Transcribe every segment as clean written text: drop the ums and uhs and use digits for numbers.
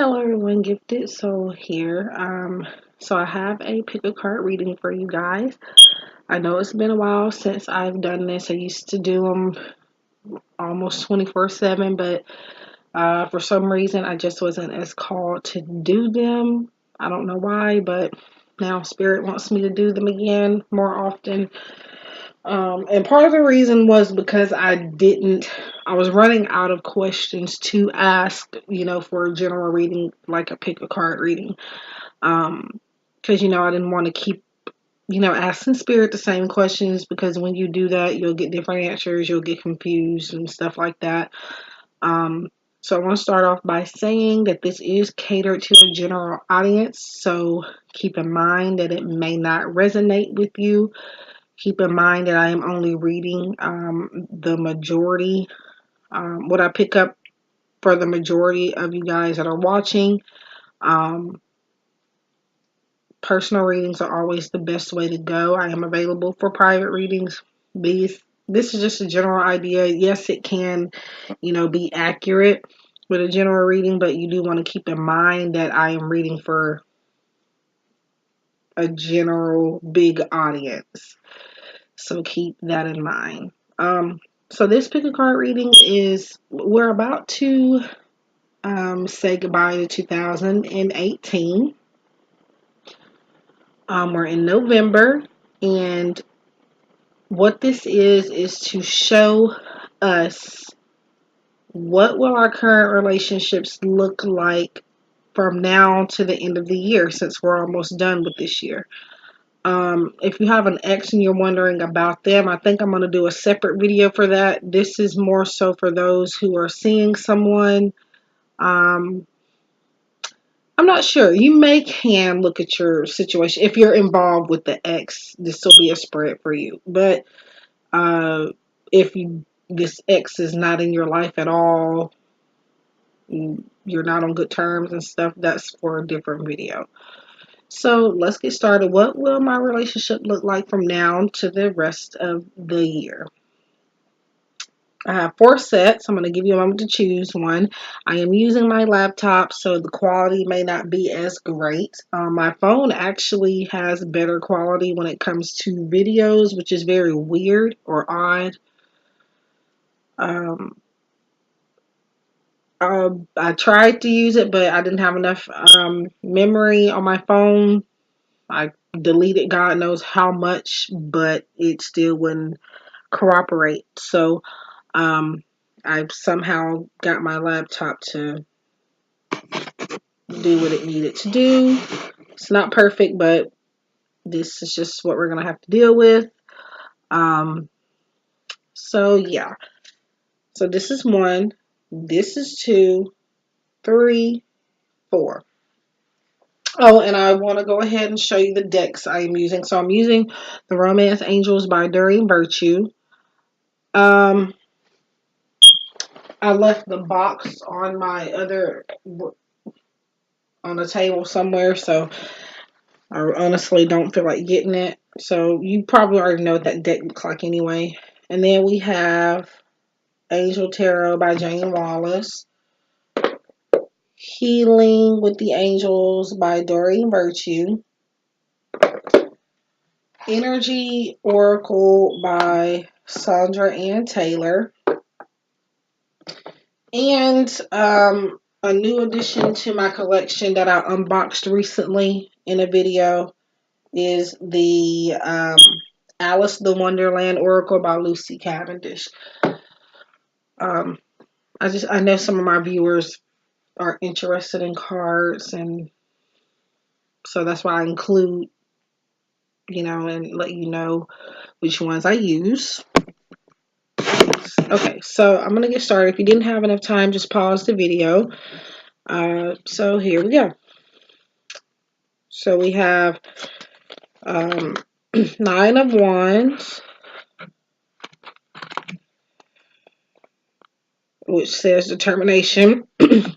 Hello everyone, gifted soul here. So I have a pick a card reading for you guys. I know it's been a while since I've done this. I used to do them almost 24/7, but for some reason I just wasn't as called to do them. I don't know why, but now Spirit wants me to do them again more often. And part of the reason was because I was running out of questions to ask, for a general reading, like a pick a card reading. Because, I didn't want to keep, asking Spirit the same questions, because when you do that, you'll get different answers, you'll get confused and stuff like that. So I want to start off by saying that this is catered to a general audience. So keep in mind that it may not resonate with you. Keep in mind that I am only reading the majority, what I pick up for the majority of you guys that are watching. Um, Personal readings are always the best way to go. I am available for private readings. This is just a general idea. Yes, it can, be accurate with a general reading, but you do want to keep in mind that I am reading for a general big audience. So keep that in mind. So this pick a card reading we're about to say goodbye to 2018. We're in November, and what this is to show us what will our current relationships look like from now to the end of the year, since we're almost done with this year. If you have an ex and you're wondering about them, I think I'm going to do a separate video for that. This is more so for those who are seeing someone. Um, I'm not sure. You can look at your situation. If you're involved with the ex, this will be a spread for you. But if this ex is not in your life at all, you're not on good terms and stuff, that's for a different video. So let's get started. What will my relationship look like from now to the rest of the year? I have 4 sets. I'm going to give you a moment to choose one. I am using my laptop, so the quality may not be as great. My phone actually has better quality when it comes to videos, which is very weird or odd. I tried to use it, but I didn't have enough memory on my phone. I deleted God knows how much, but it still wouldn't cooperate. So I somehow got my laptop to do what it needed to do. It's not perfect, but this is just what we're going to have to deal with. So yeah. So this is 1. This is 2, 3, 4. Oh, and I want to go ahead and show you the decks I am using. So I'm using the Romance Angels by During Virtue. I left the box on on the table somewhere, so I honestly don't feel like getting it. So you probably already know what that deck looks like anyway. And then we have Angel Tarot by Jane Wallace. Healing with the Angels by Doreen Virtue. Energy Oracle by Sandra Ann Taylor. And a new addition to my collection that I unboxed recently in a video is the Alice the Wonderland Oracle by Lucy Cavendish. I know some of my viewers are interested in cards, and so that's why I include, and let you know which ones I use. Okay, so I'm gonna get started. If you didn't have enough time, just pause the video. So here we go. So we have 9 of Wands, which says determination.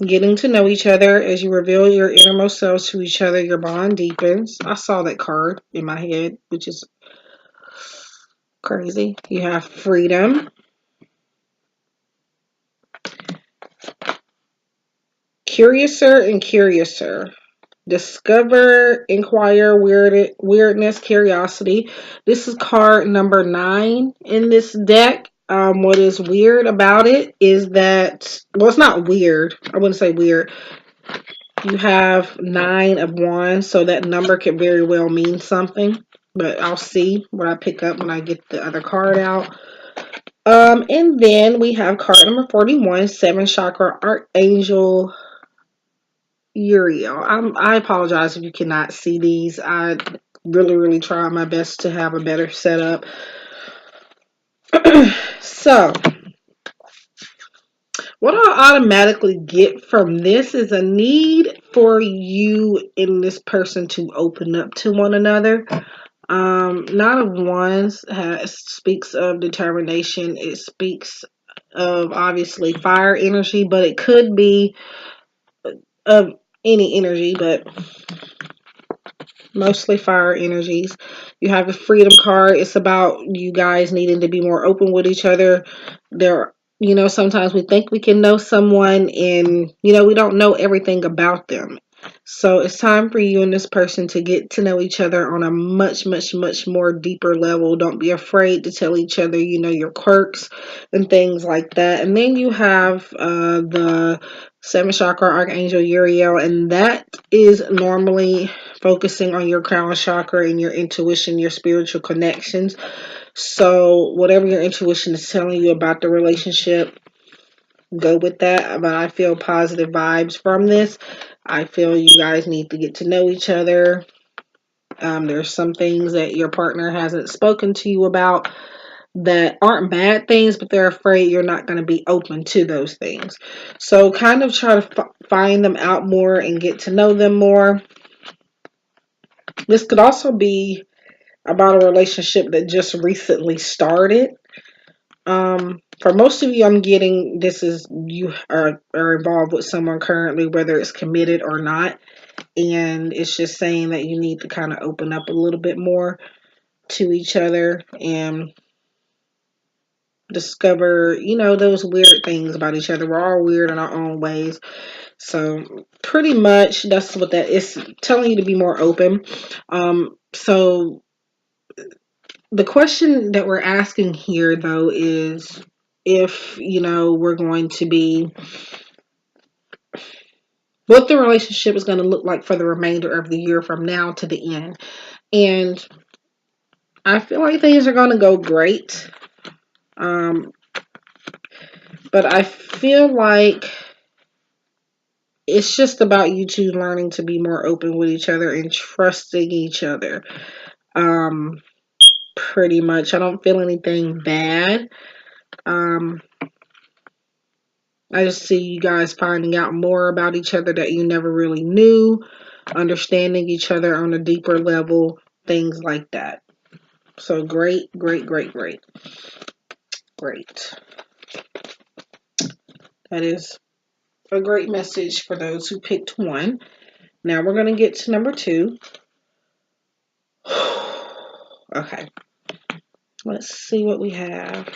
Getting to know each other. As you reveal your innermost selves to each other, your bond deepens. I saw that card in my head, which is crazy. You have freedom. curiouser and curiouser. Discover, inquire, weirdness, curiosity. This is card number 9 in this deck. What is weird about it is that, well, it's not weird. I wouldn't say weird. You have 9 of wands, so that number could very well mean something. But I'll see what I pick up when I get the other card out. And then we have card number 41, 7 chakra archangel Uriel. I apologize if you cannot see these. I really try my best to have a better setup. So, what I automatically get from this is a need for you and this person to open up to one another. Nine of Wands speaks of determination. It speaks of obviously fire energy, but it could be of any energy, but mostly fire energies. You have the freedom card. It's about you guys needing to be more open with each other. Sometimes we think we can know someone and, we don't know everything about them. So it's time for you and this person to get to know each other on a much more deeper level. Don't be afraid to tell each other, your quirks and things like that. And then you have the 7 chakra archangel Uriel, and that is normally focusing on your crown chakra and your intuition, your spiritual connections. So whatever your intuition is telling you about the relationship, go with that. But I feel positive vibes from this. I feel you guys need to get to know each other. There's some things that your partner hasn't spoken to you about that aren't bad things, but they're afraid you're not going to be open to those things. So kind of try to find them out more and get to know them more. This could also be about a relationship that just recently started. For most of you, I'm getting this is you are involved with someone currently, whether it's committed or not. And it's just saying that you need to kind of open up a little bit more to each other and discover, those weird things about each other. We're all weird in our own ways. So pretty much that's what that is telling you, to be more open. So the question that we're asking here, though, is if, we're going to be, what the relationship is going to look like for the remainder of the year from now to the end. And I feel like things are going to go great. But I feel like it's just about you two learning to be more open with each other and trusting each other. Pretty much. I don't feel anything bad. I just see you guys finding out more about each other that you never really knew, understanding each other on a deeper level, things like that. So great. That is a great message for those who picked 1. Now we're going to get to number 2. Okay. Let's see what we have.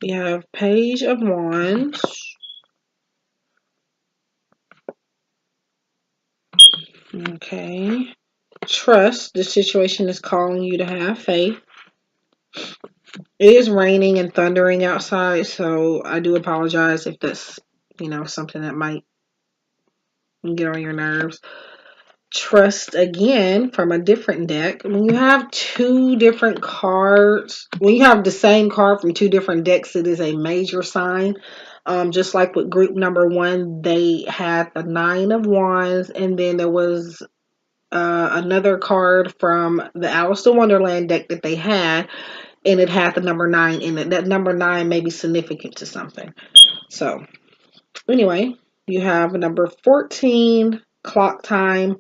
We have Page of Wands. Okay. Trust. The situation is calling you to have faith. It is raining and thundering outside, so I do apologize if that's, something that might get on your nerves. Trust, again, from a different deck. When you have 2 different cards, when you have the same card from 2 different decks, it is a major sign. Just like with group number 1, they had the 9 of Wands, and then there was another card from the Alice in Wonderland deck that they had, and it had the number 9 in it. That number 9 may be significant to something. So, anyway, you have number 14, clock time,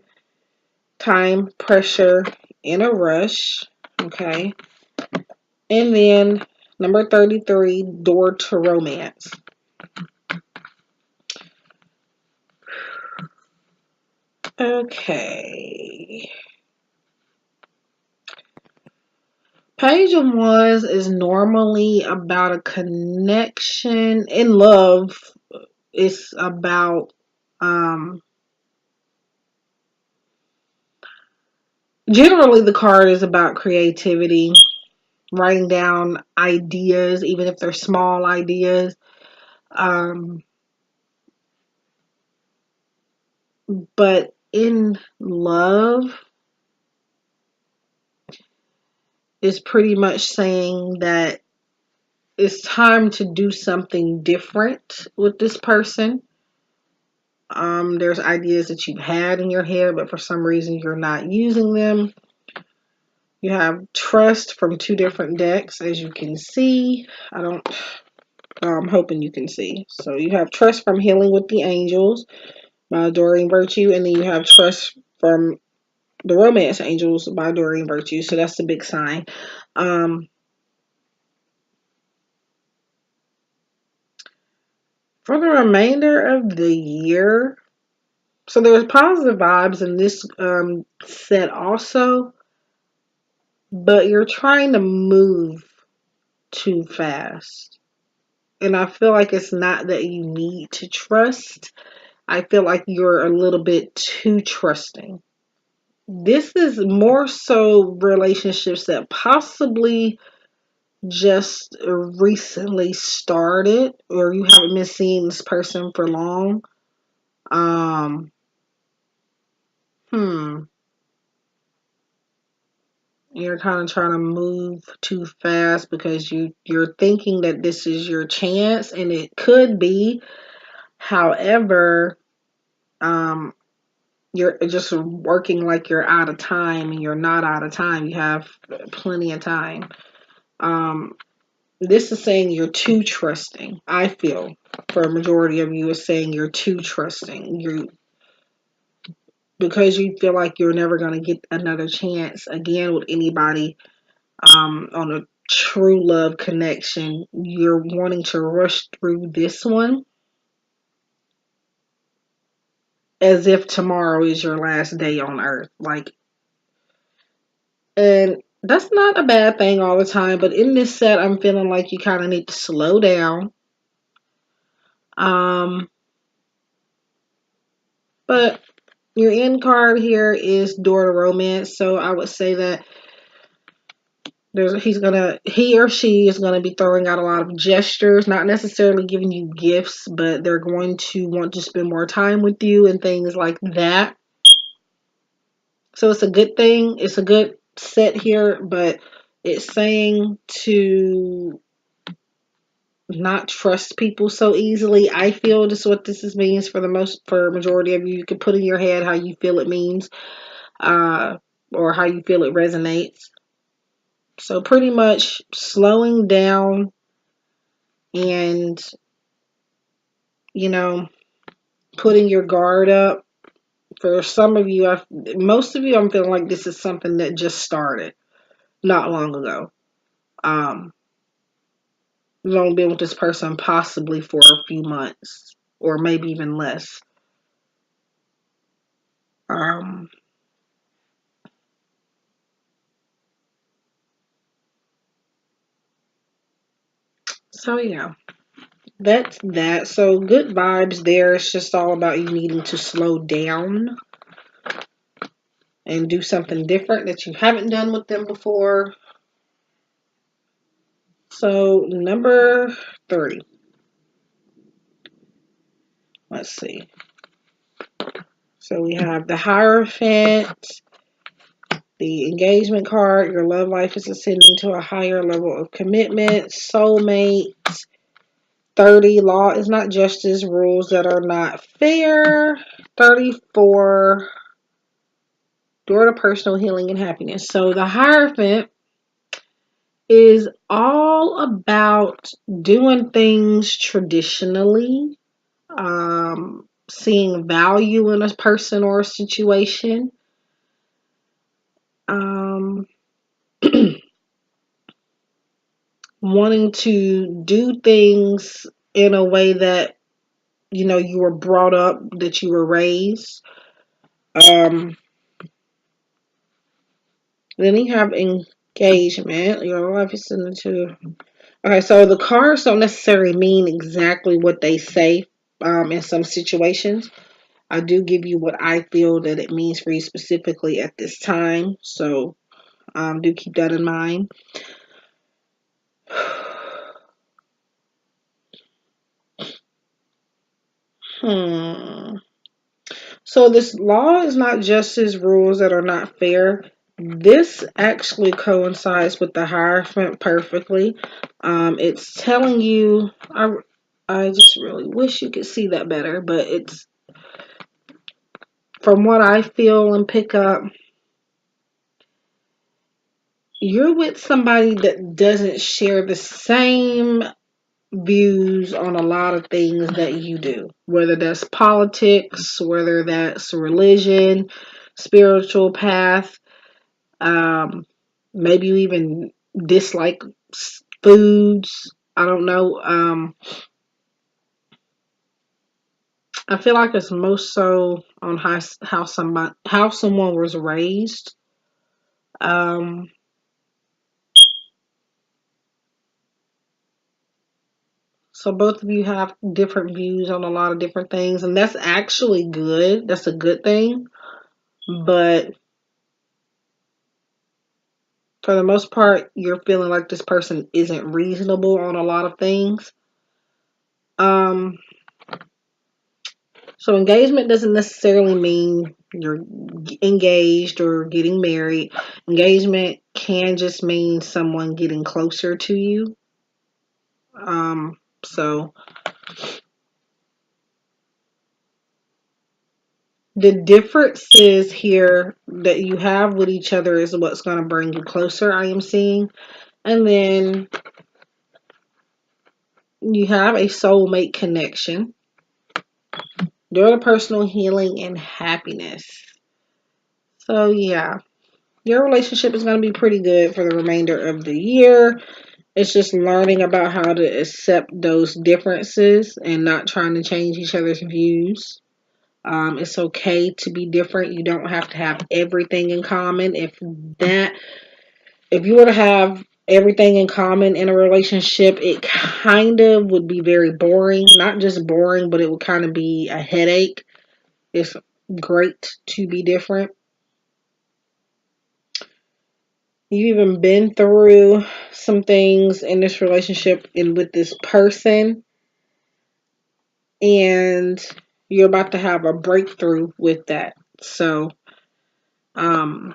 pressure, in a rush. Okay. And then number 33, door to romance. Okay. Page of Wands is normally about a connection. In love, it's about Um, Generally, the card is about creativity, writing down ideas, even if they're small ideas. Um, but in love, is pretty much saying that it's time to do something different with this person. There's ideas that you've had in your head, but for some reason you're not using them. You have trust from two different decks, as you can see. I'm hoping you can see. So you have trust from Healing with the Angels by Doreen Virtue, and then you have trust from the Romance Angels by Doreen Virtue. So that's a big sign. Um, for the remainder of the year, so there's positive vibes in this set also, but you're trying to move too fast. And I feel like it's not that you need to trust. I feel like you're a little bit too trusting. This is more so relationships that possibly just recently started, or you haven't been seeing this person for long. Um, hmm. You're kind of trying to move too fast because you're thinking that this is your chance, and it could be. However, um, you're just working like you're out of time, and you're not out of time. You have plenty of time. Um, this is saying you're too trusting. I feel for a majority of you is saying you're too trusting. You because you feel like you're never going to get another chance again with anybody on a true love connection. You're wanting to rush through this one as if tomorrow is your last day on earth. Like, and that's not a bad thing all the time, but in this set, I'm feeling like you kind of need to slow down. Um, but your end card here is door to romance, so I would say that he or she is gonna be throwing out a lot of gestures, not necessarily giving you gifts, but they're going to want to spend more time with you and things like that. So it's a good thing. It's a good set here, but it's saying to not trust people so easily. I feel this is what means for a majority of you. You can put in your head how you feel it means, uh, or how you feel it resonates. So pretty much slowing down and you know putting your guard up. For some of you, most of you, I'm feeling like this is something that just started not long ago. Um, you've only been with this person possibly for a few months or maybe even less. Um, so yeah, that's that. So good vibes there. It's just all about you needing to slow down and do something different that you haven't done with them before. So number 3. Let's see. So we have the Hierophant, the engagement card. Your love life is ascending to a higher level of commitment. Soulmate. 30. Law is not justice. Rules that are not fair. 34. Door to personal healing and happiness. So the Hierophant is all about doing things traditionally, seeing value in a person or a situation, um, wanting to do things in a way that you were brought up, that you were raised. Um, then you have engagement. Your life is into. Okay, so the cards don't necessarily mean exactly what they say in some situations. I do give you what I feel that it means for you specifically at this time. So do keep that in mind. Hmm. So this law is not justice rules that are not fair. This actually coincides with the Hierophant perfectly. It's telling you, I just really wish you could see that better, but it's from what I feel and pick up, you're with somebody that doesn't share the same views on a lot of things that you do, whether that's politics, whether that's religion, spiritual path. Maybe you even dislike foods. I don't know. I feel like it's most so on how someone was raised. Um, so both of you have different views on a lot of different things, and that's actually good. That's a good thing. But for the most part, you're feeling like this person isn't reasonable on a lot of things. Um, so engagement doesn't necessarily mean you're engaged or getting married. Engagement can just mean someone getting closer to you. So the differences here that you have with each other is what's going to bring you closer, I am seeing. And then you have a soulmate connection. They're the personal healing and happiness. So yeah, your relationship is going to be pretty good for the remainder of the year. It's just learning about how to accept those differences and not trying to change each other's views. It's okay to be different. You don't have to have everything in common. If you were to have everything in common in a relationship, it kind of would be very boring. Not just boring, but it would kind of be a headache. It's great to be different. You've even been through some things in this relationship and with this person, and you're about to have a breakthrough with that. Um,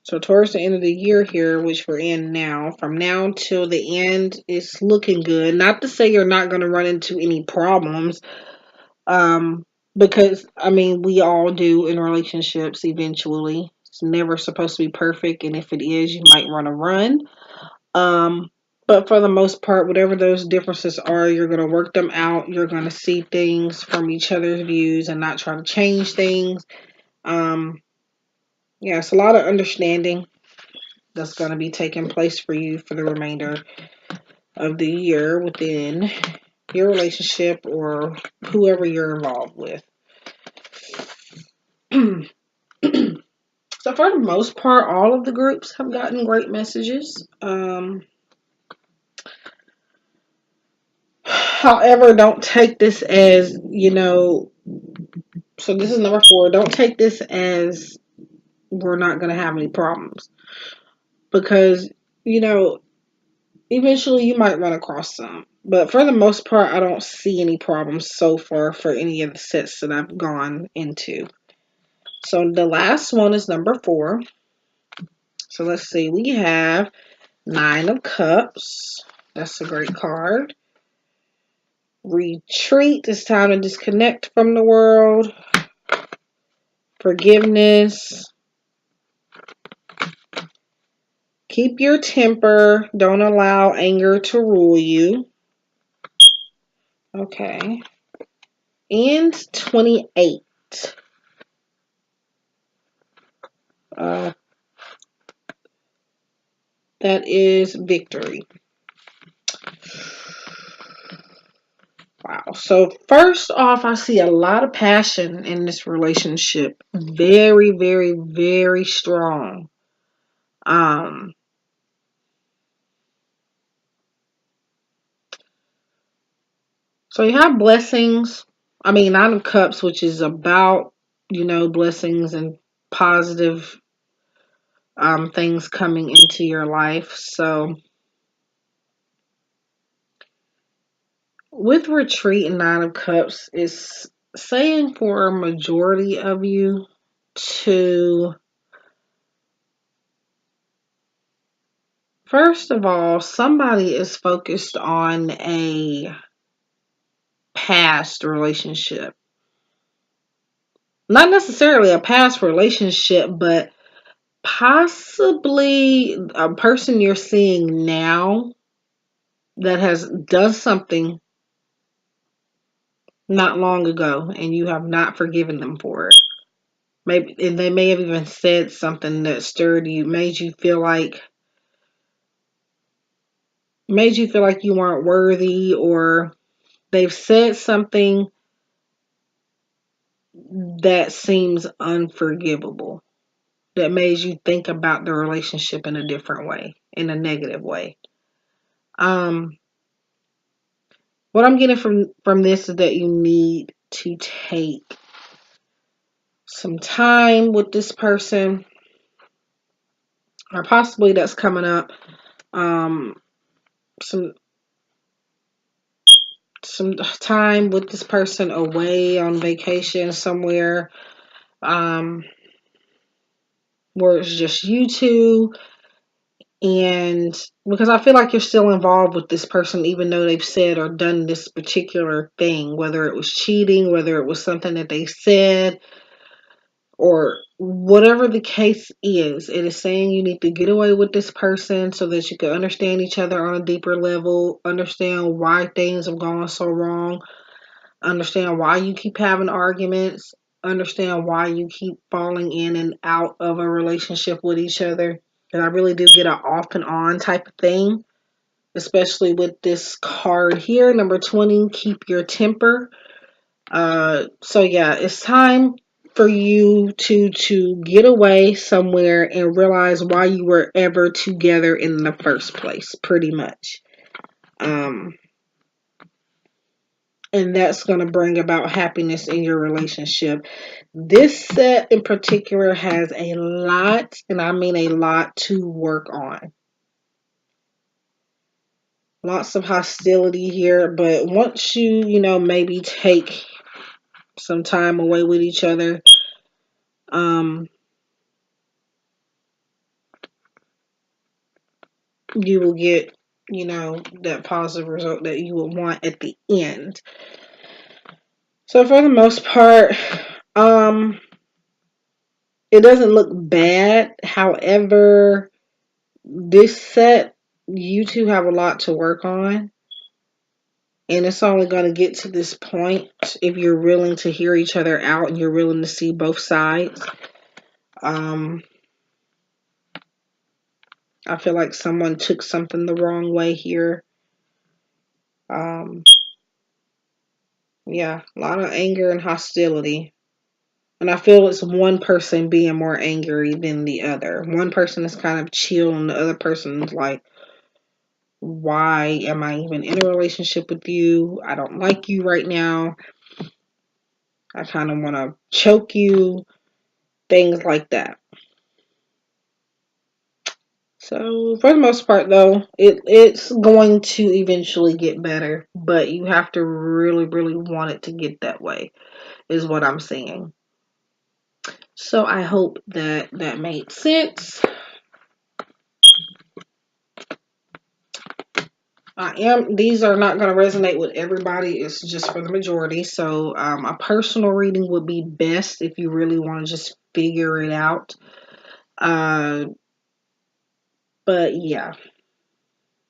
so towards the end of the year here, which we're in now, from now till the end, it's looking good. Not to say you're not going to run into any problems, um, because I mean we all do in relationships eventually. It's never supposed to be perfect, and if it is, you might run a run. Um, but for the most part, whatever those differences are, you're going to work them out. You're going to see things from each other's views and not try to change things. Um, yeah, it's a lot of understanding that's going to be taking place for you for the remainder of the year within your relationship or whoever you're involved with. So for the most part, all of the groups have gotten great messages. However, don't take this as, so this is number 4. Don't take this as we're not going to have any problems because, you know, eventually you might run across some. But for the most part, I don't see any problems so far for any of the sets that I've gone into. So the last one is number 4. So let's see, we have 9 of Cups. That's a great card. Retreat. It's time to disconnect from the world. Forgiveness. Keep your temper. Don't allow anger to rule you. Okay. And 28. Uh, that is victory. Wow. So first off, I see a lot of passion in this relationship. Very, very, very strong. Um, so you have blessings. I mean, Nine of Cups, which is about, blessings and positive things coming into your life. So with Retreat and Nine of Cups, it's saying for a majority of you to, first of all, somebody is focused on a past relationship. Not necessarily a past relationship, but possibly a person you're seeing now that has done something not long ago and you have not forgiven them for it. Maybe, and they may have even said something that stirred you, made you feel like you weren't worthy, or they've said something that seems unforgivable, that made you think about the relationship in a different way, in a negative way. Um, what I'm getting from this is that you need to take some time with this person, or possibly that's coming up. Um, some some time with this person away on vacation somewhere, um, where it's just you two. And because I feel like you're still involved with this person, even though they've said or done this particular thing, whether it was cheating, whether it was something that they said, or whatever the case is, it is saying you need to get away with this person so that you can understand each other on a deeper level, understand why things have gone so wrong, understand why you keep having arguments, understand why you keep falling in and out of a relationship with each other. And I really do get an off and on type of thing, especially with this card here, number 20, keep your temper. So yeah, it's time for you to get away somewhere and realize why you were ever together in the first place, pretty much. Um, and that's going to bring about happiness in your relationship. This set in particular has a lot, and I mean a lot, to work on. Lots of hostility here, but once maybe take some time away with each other, um, you will get, that positive result that you will want at the end. So for the most part, um, it doesn't look bad. However, this set, you two have a lot to work on. And it's only going to get to this point if you're willing to hear each other out and you're willing to see both sides. Um, I feel like someone took something the wrong way here. Um, yeah, a lot of anger and hostility. And I feel it's one person being more angry than the other. One person is kind of chill, and the other person is like, why am I even in a relationship with you? I don't like you right now. I kind of want to choke you. Things like that. So for the most part, though, it's going to eventually get better, but you have to really, really want it to get that way, is what I'm saying. So I hope that that made sense. These are not going to resonate with everybody. It's just for the majority. So a personal reading would be best if you really want to just figure it out. Uh, but yeah,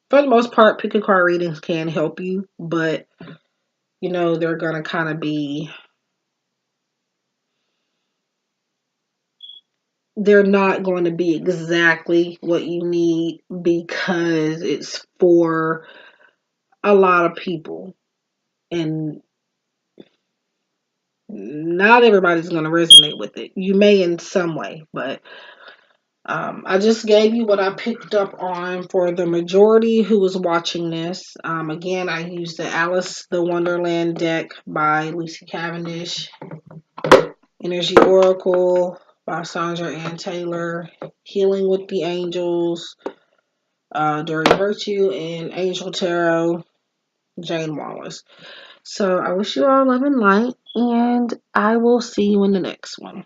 for the most part, pick a card readings can help you, but they're going to kind of be, they're not going to be exactly what you need because it's for a lot of people, and not everybody's going to resonate with it. You may in some way, but I just gave you what I picked up on for the majority who was watching this. Again, I used the Alice the Wonderland deck by Lucy Cavendish, Energy Oracle by Sandra Ann Taylor, Healing with the Angels, During Virtue, and Angel Tarot, Jane Wallace. So I wish you all love and light, and I will see you in the next one.